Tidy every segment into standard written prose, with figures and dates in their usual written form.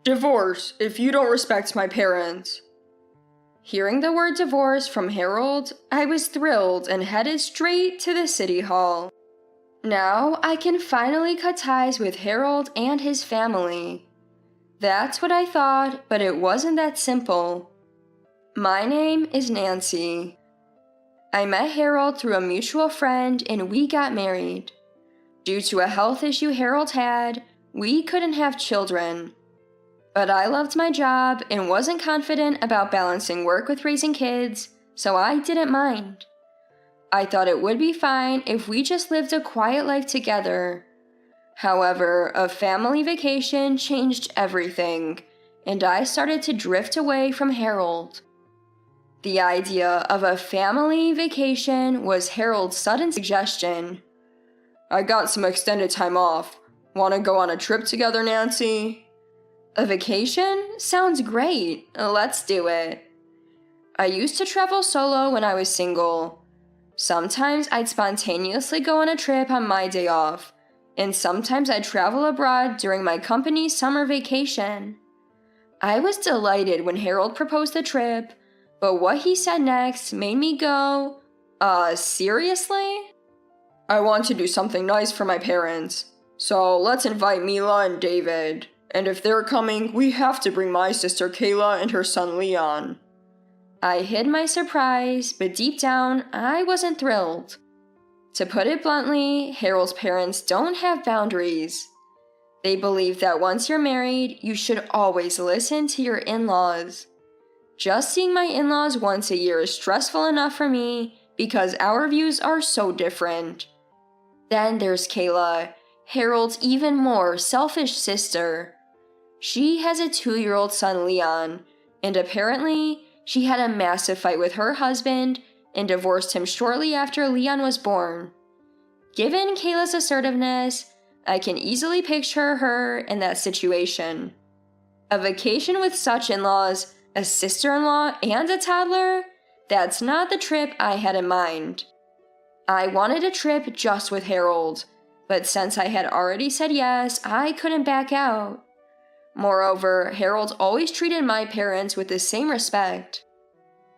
Divorce if you don't respect my parents. Hearing the word divorce from Harold, I was thrilled and headed straight to the city hall. Now I can finally cut ties with Harold and his family. That's what I thought, but it wasn't that simple. My name is Nancy. I met Harold through a mutual friend and we got married. Due to a health issue Harold had, we couldn't have children. But I loved my job and wasn't confident about balancing work with raising kids, so I didn't mind. I thought it would be fine if we just lived a quiet life together. However, a family vacation changed everything, and I started to drift away from Harold. The idea of a family vacation was Harold's sudden suggestion. I got some extended time off. Want to go on a trip together, Nancy? A vacation? Sounds great. Let's do it. I used to travel solo when I was single. Sometimes I'd spontaneously go on a trip on my day off, and sometimes I'd travel abroad during my company's summer vacation. I was delighted when Harold proposed the trip, but what he said next made me go, seriously? I want to do something nice for my parents, so let's invite Mila and David. And if they're coming, we have to bring my sister Kayla and her son Leon. I hid my surprise, but deep down, I wasn't thrilled. To put it bluntly, Harold's parents don't have boundaries. They believe that once you're married, you should always listen to your in-laws. Just seeing my in-laws once a year is stressful enough for me because our views are so different. Then there's Kayla, Harold's even more selfish sister. She has a 2-year-old son, Leon, and apparently she had a massive fight with her husband and divorced him shortly after Leon was born. Given Kayla's assertiveness, I can easily picture her in that situation. A vacation with such in-laws, a sister-in-law, and a toddler? That's not the trip I had in mind. I wanted a trip just with Harold, but since I had already said yes, I couldn't back out. Moreover, Harold always treated my parents with the same respect.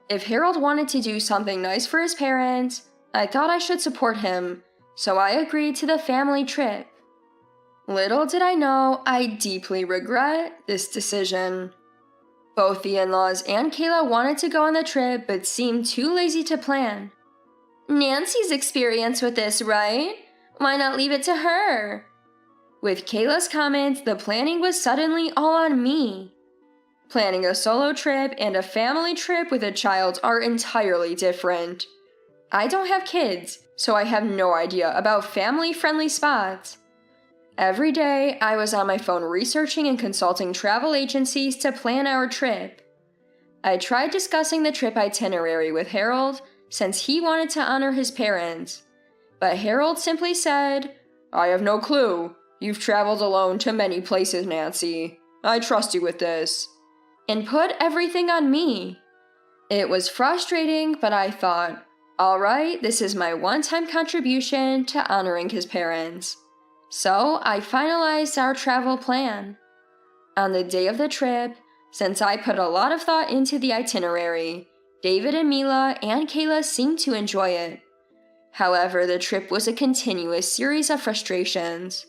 If Harold wanted to do something nice for his parents, I thought I should support him, so I agreed to the family trip. Little did I know, I deeply regret this decision. Both the in-laws and Kayla wanted to go on the trip but seemed too lazy to plan. Nancy's experienced with this, right? Why not leave it to her? With Kayla's comments, the planning was suddenly all on me. Planning a solo trip and a family trip with a child are entirely different. I don't have kids, so I have no idea about family-friendly spots. Every day, I was on my phone researching and consulting travel agencies to plan our trip. I tried discussing the trip itinerary with Harold since he wanted to honor his parents, but Harold simply said, I have no clue. You've traveled alone to many places, Nancy. I trust you with this. And put everything on me. It was frustrating, but I thought, all right, this is my one-time contribution to honoring his parents. So I finalized our travel plan. On the day of the trip, since I put a lot of thought into the itinerary, David and Mila and Kayla seemed to enjoy it. However, the trip was a continuous series of frustrations.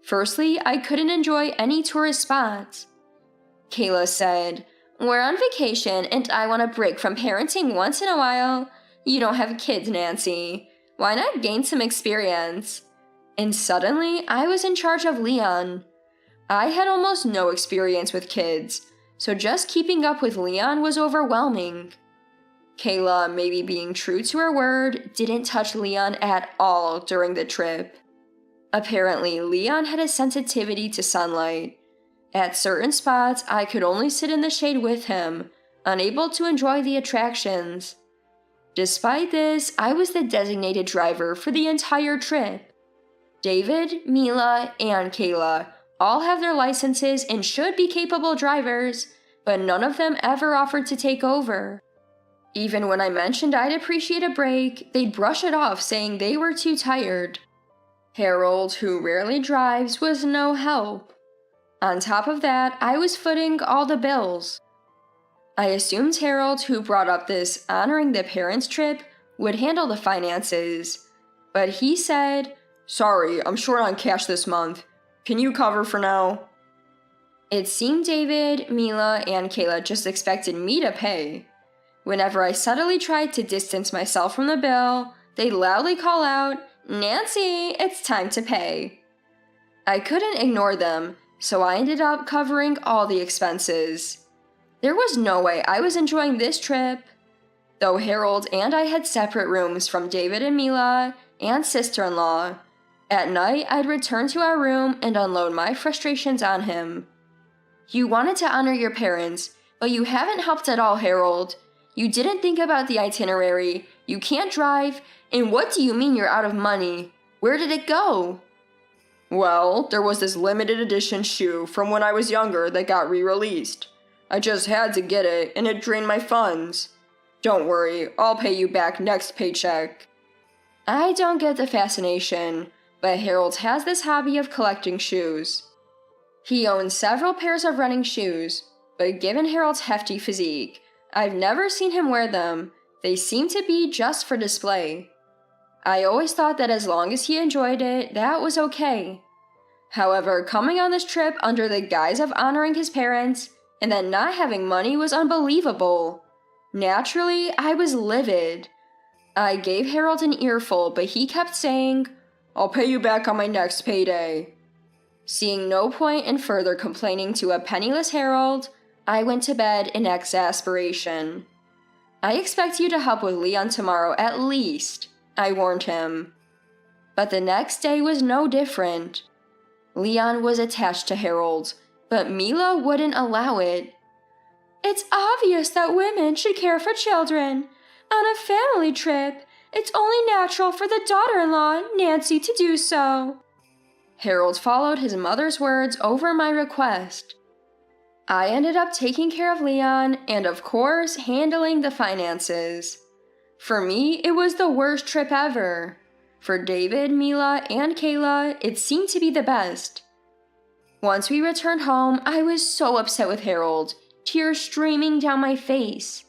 Firstly, I couldn't enjoy any tourist spots. Kayla said, We're on vacation and I want a break from parenting once in a while. You don't have kids, Nancy. Why not gain some experience? And suddenly, I was in charge of Leon. I had almost no experience with kids, so just keeping up with Leon was overwhelming. Kayla, maybe being true to her word, didn't touch Leon at all during the trip. Apparently, Leon had a sensitivity to sunlight. At certain spots, I could only sit in the shade with him, unable to enjoy the attractions. Despite this, I was the designated driver for the entire trip. David, Mila, and Kayla all have their licenses and should be capable drivers, but none of them ever offered to take over. Even when I mentioned I'd appreciate a break, they'd brush it off saying they were too tired. Harold, who rarely drives, was no help. On top of that, I was footing all the bills. I assumed Harold, who brought up this honoring the parents trip, would handle the finances, but he said, "Sorry, I'm short on cash this month. Can you cover for now?" It seemed David, Mila, and Kayla just expected me to pay. Whenever I subtly tried to distance myself from the bill, they'd loudly call out, "Nancy, it's time to pay." I couldn't ignore them, so I ended up covering all the expenses. There was no way I was enjoying this trip. Though Harold and I had separate rooms from David and Mila and sister-in-law, at night I'd return to our room and unload my frustrations on him. "You wanted to honor your parents, but you haven't helped at all, Harold. You didn't think about the itinerary, you can't drive, and what do you mean you're out of money? Where did it go?" "Well, there was this limited edition shoe from when I was younger that got re-released. I just had to get it, and it drained my funds. Don't worry, I'll pay you back next paycheck." I don't get the fascination, but Harold has this hobby of collecting shoes. He owns several pairs of running shoes, but given Harold's hefty physique, I've never seen him wear them. They seem to be just for display. I always thought that as long as he enjoyed it, that was okay. However, coming on this trip under the guise of honoring his parents and then not having money was unbelievable. Naturally, I was livid. I gave Harold an earful, but he kept saying, "I'll pay you back on my next payday." Seeing no point in further complaining to a penniless Harold, I went to bed in exasperation. "I expect you to help with Leon tomorrow at least," I warned him. But the next day was no different. Leon was attached to Harold, but Mila wouldn't allow it. "It's obvious that women should care for children. On a family trip, it's only natural for the daughter-in-law, Nancy, to do so." Harold followed his mother's words over my request. I ended up taking care of Leon and, of course, handling the finances. For me, it was the worst trip ever. For David, Mila, and Kayla, it seemed to be the best. Once we returned home, I was so upset with Harold, tears streaming down my face.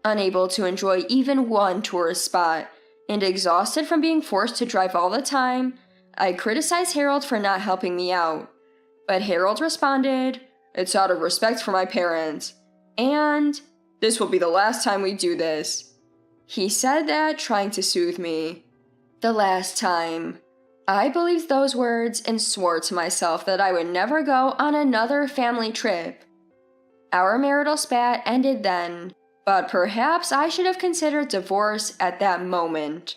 Unable to enjoy even one tourist spot, and exhausted from being forced to drive all the time, I criticized Harold for not helping me out. But Harold responded, "It's out of respect for my parents, and this will be the last time we do this." He said that trying to soothe me. The last time. I believed those words and swore to myself that I would never go on another family trip. Our marital spat ended then, but perhaps I should have considered divorce at that moment.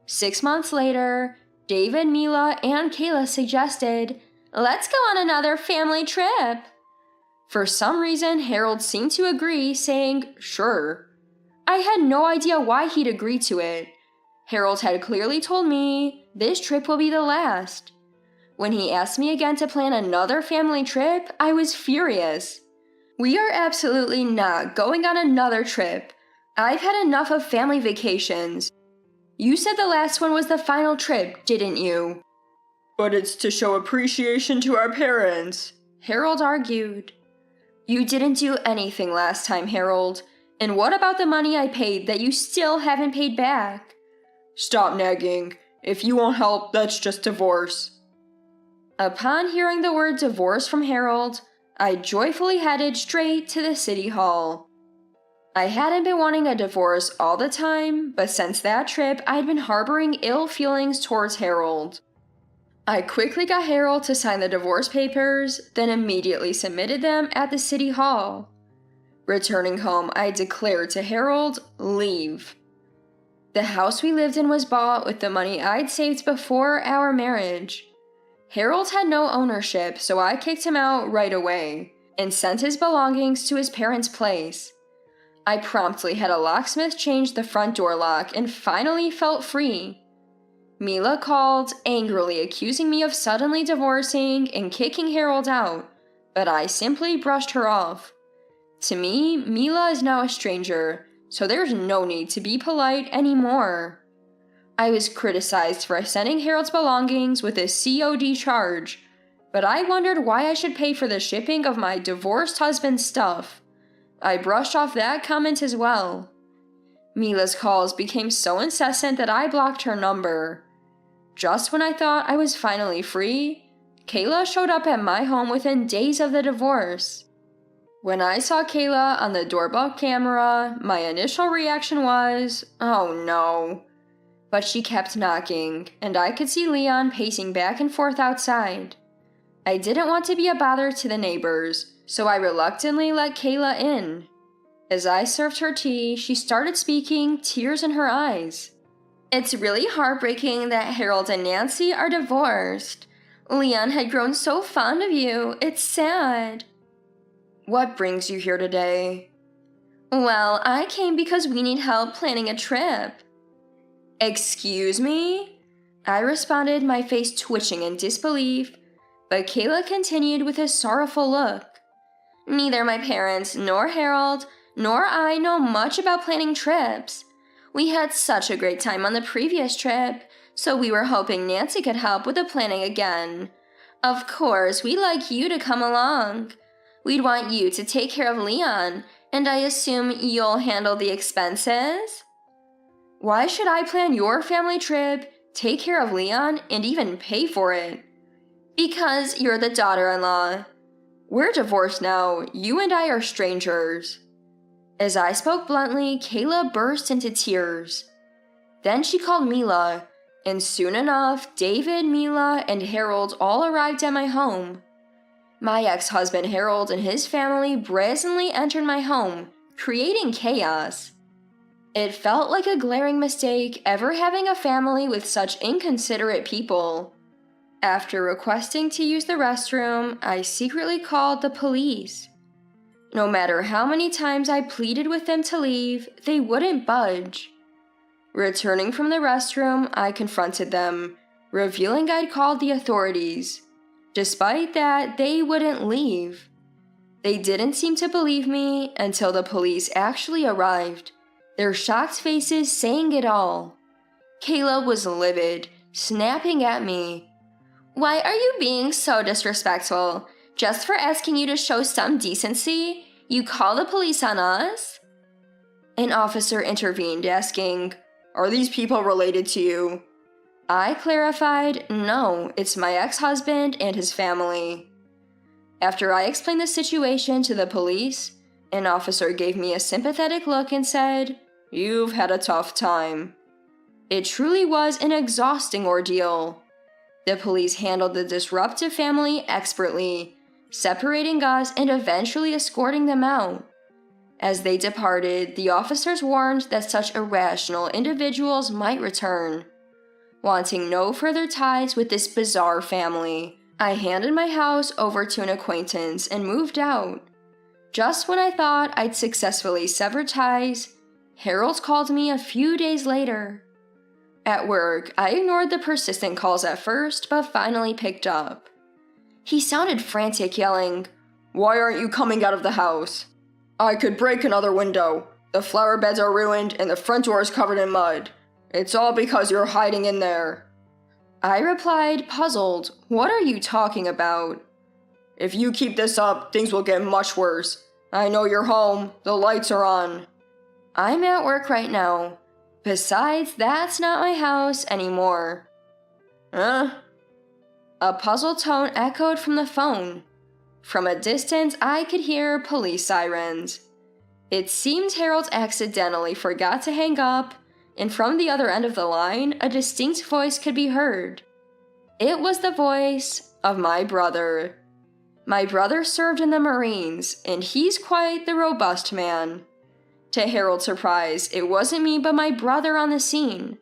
6 months later, David, Mila, and Kayla suggested, "Let's go on another family trip." For some reason, Harold seemed to agree, saying, "Sure." I had no idea why he'd agree to it. Harold had clearly told me, this trip will be the last. When he asked me again to plan another family trip, I was furious. "We are absolutely not going on another trip. I've had enough of family vacations. You said the last one was the final trip, didn't you?" "But it's to show appreciation to our parents," Harold argued. "You didn't do anything last time, Harold. And what about the money I paid that you still haven't paid back?" "Stop nagging. If you won't help, that's just divorce." Upon hearing the word divorce from Harold, I joyfully headed straight to the city hall. I hadn't been wanting a divorce all the time, but since that trip, I'd been harboring ill feelings towards Harold. I quickly got Harold to sign the divorce papers, then immediately submitted them at the city hall. Returning home, I declared to Harold, "Leave." The house we lived in was bought with the money I'd saved before our marriage. Harold had no ownership, so I kicked him out right away and sent his belongings to his parents' place. I promptly had a locksmith change the front door lock and finally felt free. Mila called, angrily accusing me of suddenly divorcing and kicking Harold out, but I simply brushed her off. To me, Mila is now a stranger, so there's no need to be polite anymore. I was criticized for sending Harold's belongings with a COD charge, but I wondered why I should pay for the shipping of my divorced husband's stuff. I brushed off that comment as well. Mila's calls became so incessant that I blocked her number. Just when I thought I was finally free, Kayla showed up at my home within days of the divorce. When I saw Kayla on the doorbell camera, my initial reaction was, oh no. But she kept knocking, and I could see Leon pacing back and forth outside. I didn't want to be a bother to the neighbors, so I reluctantly let Kayla in. As I served her tea, she started speaking, tears in her eyes. It's really heartbreaking that Harold and Nancy are divorced. Leon had grown so fond of you. It's sad. What brings you here today? Well, I came because we need help planning a trip. Excuse me? I responded, my face twitching in disbelief, but Kayla continued with a sorrowful look. Neither my parents nor Harold nor I know much about planning trips. We had such a great time on the previous trip, so we were hoping Nancy could help with the planning again. Of course, we'd like you to come along. We'd want you to take care of Leon, and I assume you'll handle the expenses? Why should I plan your family trip, take care of Leon, and even pay for it? Because you're the daughter-in-law. We're divorced now. You and I are strangers. As I spoke bluntly, Kayla burst into tears. Then she called Mila, and soon enough, David, Mila, and Harold all arrived at my home. My ex-husband Harold and his family brazenly entered my home, creating chaos. It felt like a glaring mistake ever having a family with such inconsiderate people. After requesting to use the restroom, I secretly called the police. No matter how many times I pleaded with them to leave, they wouldn't budge. Returning from the restroom, I confronted them, revealing I'd called the authorities. Despite that, they wouldn't leave. They didn't seem to believe me until the police actually arrived, their shocked faces saying it all. Kayla was livid, snapping at me. Why are you being so disrespectful? Just for asking you to show some decency, you call the police on us? An officer intervened, asking, Are these people related to you? I clarified, no, it's my ex-husband and his family. After I explained the situation to the police, an officer gave me a sympathetic look and said, You've had a tough time. It truly was an exhausting ordeal. The police handled the disruptive family expertly, separating us and eventually escorting them out. As they departed, the officers warned that such irrational individuals might return. Wanting no further ties with this bizarre family, I handed my house over to an acquaintance and moved out. Just when I thought I'd successfully severed ties, Harold called me a few days later. At work, I ignored the persistent calls at first, but finally picked up. He sounded frantic, yelling, Why aren't you coming out of the house? I could break another window. The flower beds are ruined and the front door is covered in mud. It's all because you're hiding in there. I replied, puzzled, What are you talking about? If you keep this up, things will get much worse. I know you're home. The lights are on. I'm at work right now. Besides, that's not my house anymore. Huh? A puzzled tone echoed from the phone. From a distance, I could hear police sirens. It seemed Harold accidentally forgot to hang up, and from the other end of the line, a distinct voice could be heard. It was the voice of my brother. My brother served in the Marines, and he's quite the robust man. To Harold's surprise, it wasn't me but my brother on the scene.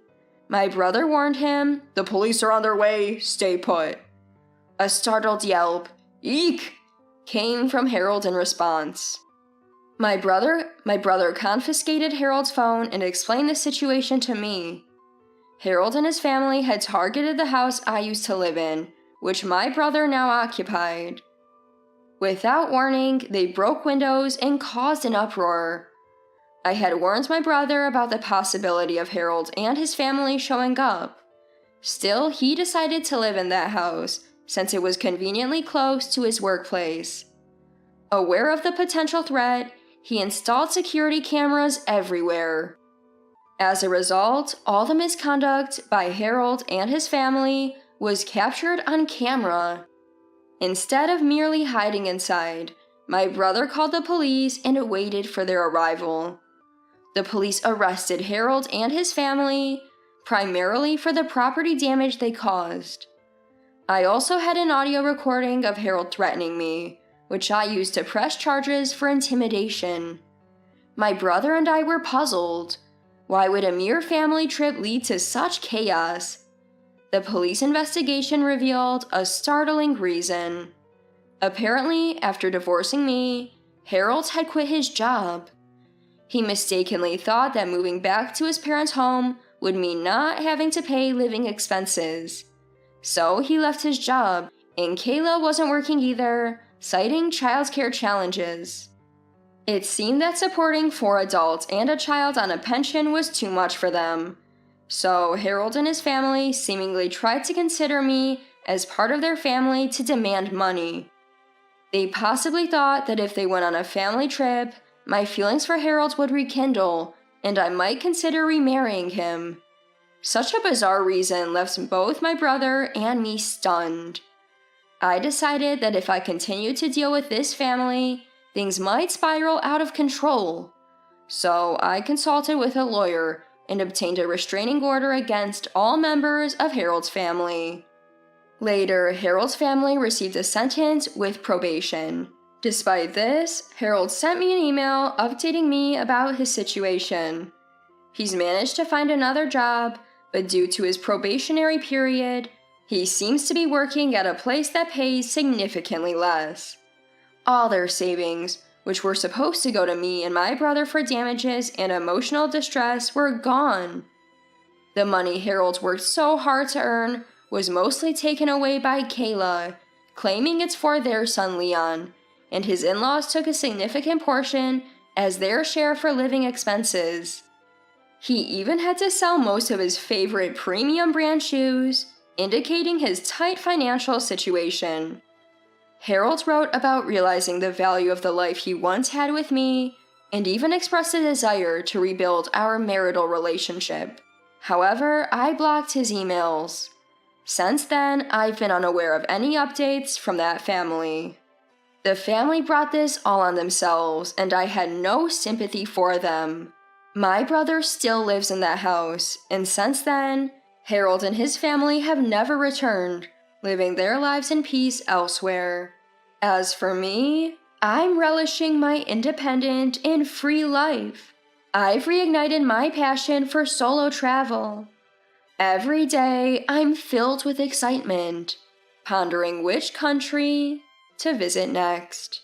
My brother warned him, The police are on their way, stay put. A startled yelp, Eek! Came from Harold in response. My brother confiscated Harold's phone and explained the situation to me. Harold and his family had targeted the house I used to live in, which my brother now occupied. Without warning, they broke windows and caused an uproar. I had warned my brother about the possibility of Harold and his family showing up. Still, he decided to live in that house, since it was conveniently close to his workplace. Aware of the potential threat, he installed security cameras everywhere. As a result, all the misconduct by Harold and his family was captured on camera. Instead of merely hiding inside, my brother called the police and waited for their arrival. The police arrested Harold and his family, primarily for the property damage they caused. I also had an audio recording of Harold threatening me, which I used to press charges for intimidation. My brother and I were puzzled. Why would a mere family trip lead to such chaos? The police investigation revealed a startling reason. Apparently, after divorcing me, Harold had quit his job. He mistakenly thought that moving back to his parents' home would mean not having to pay living expenses. So he left his job, and Kayla wasn't working either, citing childcare challenges. It seemed that supporting 4 adults and a child on a pension was too much for them. So Harold and his family seemingly tried to consider me as part of their family to demand money. They possibly thought that if they went on a family trip, my feelings for Harold would rekindle, and I might consider remarrying him. Such a bizarre reason left both my brother and me stunned. I decided that if I continued to deal with this family, things might spiral out of control. So I consulted with a lawyer and obtained a restraining order against all members of Harold's family. Later, Harold's family received a sentence with probation. Despite this, Harold sent me an email updating me about his situation. He's managed to find another job, but due to his probationary period, he seems to be working at a place that pays significantly less. All their savings, which were supposed to go to me and my brother for damages and emotional distress, were gone. The money Harold worked so hard to earn was mostly taken away by Kayla, claiming it's for their son Leon, and his in-laws took a significant portion as their share for living expenses. He even had to sell most of his favorite premium brand shoes, indicating his tight financial situation. Harold wrote about realizing the value of the life he once had with me, and even expressed a desire to rebuild our marital relationship. However, I blocked his emails. Since then, I've been unaware of any updates from that family. The family brought this all on themselves, and I had no sympathy for them. My brother still lives in that house, and since then, Harold and his family have never returned, living their lives in peace elsewhere. As for me, I'm relishing my independent and free life. I've reignited my passion for solo travel. Every day, I'm filled with excitement, pondering which country to visit next.